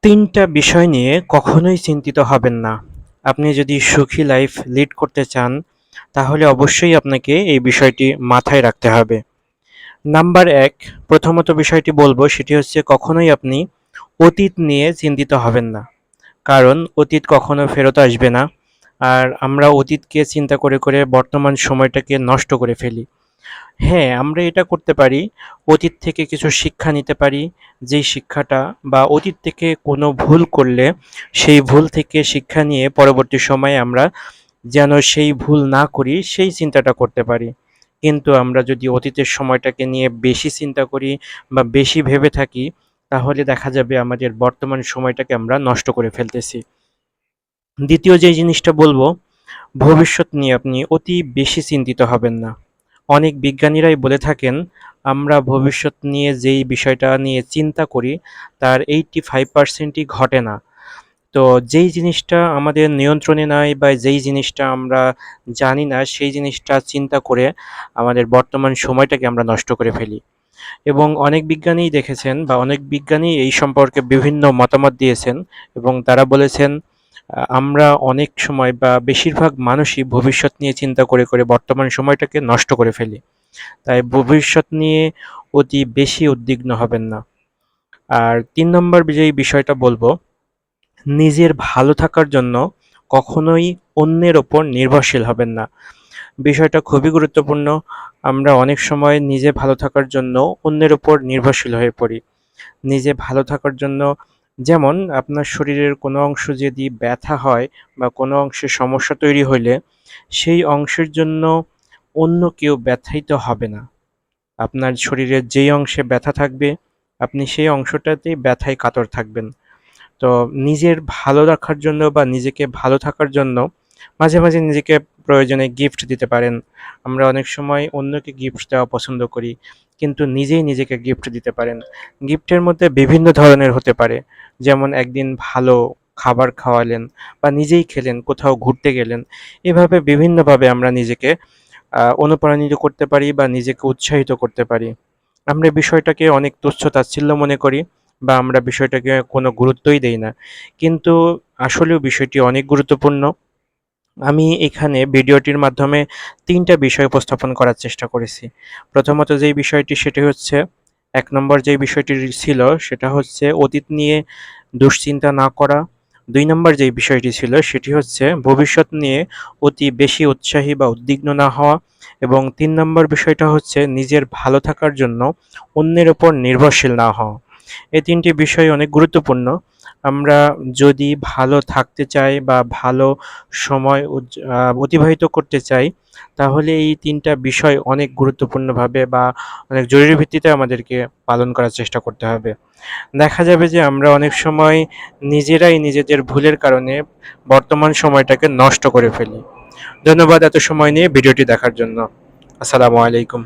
তিনটা বিষয় নিয়ে কখনোই চিন্তিত হবেন না। আপনি যদি সুখী লাইফ লিড করতে চান, তাহলে অবশ্যই আপনাকে এই বিষয়টি মাথায় রাখতে হবে। নাম্বার ১, প্রথমত বিষয়টি বলবো সেটি হচ্ছে কখনোই আপনি অতীত নিয়ে চিন্তিত হবেন না। কারণ অতীত কখনো ফেরত আসবে না। আর আমরা অতীতকে চিন্তা করে বর্তমান সময়টাকে নষ্ট করে ফেলি। হ্যাঁ, আমরা এটা করতে পারি, অতীত থেকে কিছু শিক্ষা নিতে পারি, যেই শিক্ষাটা বা অতীত থেকে কোনো ভুল করলে সেই ভুল থেকে শিক্ষা নিয়ে পরবর্তী সময়ে আমরা যেন সেই ভুল না করি সেই চিন্তাটা করতে পারি। কিন্তু আমরা যদি অতীতের সময়টাকে নিয়ে বেশি চিন্তা করি বা বেশি ভেবে থাকি, তাহলে দেখা যাবে আমাদের বর্তমান সময়টাকে আমরা নষ্ট করে ফেলতেছি। দ্বিতীয় যে জিনিসটা বলবো, ভবিষ্যৎ নিয়ে আপনি অতি বেশি চিন্তিত হবেন না। অনেক বিজ্ঞানীরাই বলে থাকেন, আমরা ভবিষ্যৎ নিয়ে যেই বিষয়টা নিয়ে চিন্তা করি তার 85%ই ঘটে না। তো যেই জিনিসটা আমাদের নিয়ন্ত্রণে নাই বা যেই জিনিসটা আমরা জানি না সেই জিনিসটা চিন্তা করে আমাদের বর্তমান সময়টাকে আমরা নষ্ট করে ফেলি। এবং অনেক বিজ্ঞানীই দেখেছেন বা অনেক বিজ্ঞানী এই সম্পর্কে বিভিন্ন মতামত দিয়েছেন এবং তারা বলেছেন আমরা অনেক সময় বা বেশিরভাগ মানুষই ভবিষ্যৎ নিয়ে চিন্তা করে বর্তমান সময়টাকে নষ্ট করে ফেলি। তাই ভবিষ্যৎ নিয়ে অতি বেশি উদ্বিগ্ন হবেন না। আর ৩ নম্বর যেই বিষয়টা বলব, নিজের ভালো থাকার জন্য কখনোই অন্যের ওপর নির্ভরশীল হবেন না। বিষয়টা খুবই গুরুত্বপূর্ণ। আমরা অনেক সময় নিজে ভালো থাকার জন্য অন্যের ওপর নির্ভরশীল হয়ে পড়ি। নিজে ভালো থাকার জন্য, যেমন আপনার শরীরের কোনো অংশ যদি ব্যথা হয় বা কোনো অংশে সমস্যা তৈরি হইলে সেই অংশের জন্য অন্য কেউ ব্যথায়িত হবে না। আপনার শরীরের যেই অংশে ব্যথা থাকবে আপনি সেই অংশটাতেই ব্যথায় কাতর থাকবেন। তো নিজের ভালো রাখার জন্য বা নিজেকে ভালো থাকার জন্য মাঝে মাঝে নিজেকে প্রয়োজনে গিফট দিতে পারেন। আমরা অনেক সময় অন্যকে গিফট দেওয়া পছন্দ করি, কিন্তু নিজেই নিজেকে গিফট দিতে পারেন। গিফটের মধ্যে বিভিন্ন ধরনের হতে পারে। যেমন একদিন ভালো খাবার খাওয়ালেন বা নিজেই খেলেন, কোথাও ঘুরতে গেলেন। এভাবে বিভিন্নভাবে আমরা নিজেকে অনুপ্রাণিত করতে পারি বা নিজেকে উৎসাহিত করতে পারি। আমরা বিষয়টাকে অনেক তুচ্ছ-তাচ্ছিল্য মনে করি বা আমরা বিষয়টাকে কোনো গুরুত্বই দেই না। কিন্তু আসলেও বিষয়টি অনেক গুরুত্বপূর্ণ। আমি এখানে ভিডিওটির মাধ্যমে ৩ টা বিষয় উপস্থাপন করার চেষ্টা করেছি। প্রথমত যেই বিষয়টি সেটি হচ্ছে, ১ নম্বর যেই বিষয়টি ছিল সেটা হচ্ছে অতীত নিয়ে দুশ্চিন্তা না করা। ২ নম্বর যেই বিষয়টি ছিল সেটি হচ্ছে ভবিষ্যৎ নিয়ে অতি বেশি উৎসাহী বা উদ্বিগ্ন না হওয়া এবং ৩ নম্বর বিষয়টা হচ্ছে নিজের ভালো থাকার জন্য অন্যের উপর নির্ভরশীল না হওয়া। এই ৩ টি বিষয় অনেক গুরুত্বপূর্ণ। আমরা যদি ভালো থাকতে চাই বা ভালো সময় অতিবাহিত করতে চাই, তাহলে এই ৩ টা বিষয় অনেক গুরুত্বপূর্ণভাবে বা অনেক জরুরি ভিত্তিতে আমাদেরকে পালন করার চেষ্টা করতে হবে। দেখা যাবে যে আমরা অনেক সময় নিজেরাই নিজেদের ভুলের কারণে বর্তমান সময়টাকে নষ্ট করে ফেলি। ধন্যবাদ এত সময় নিয়ে ভিডিওটি দেখার জন্য। আসসালামু আলাইকুম।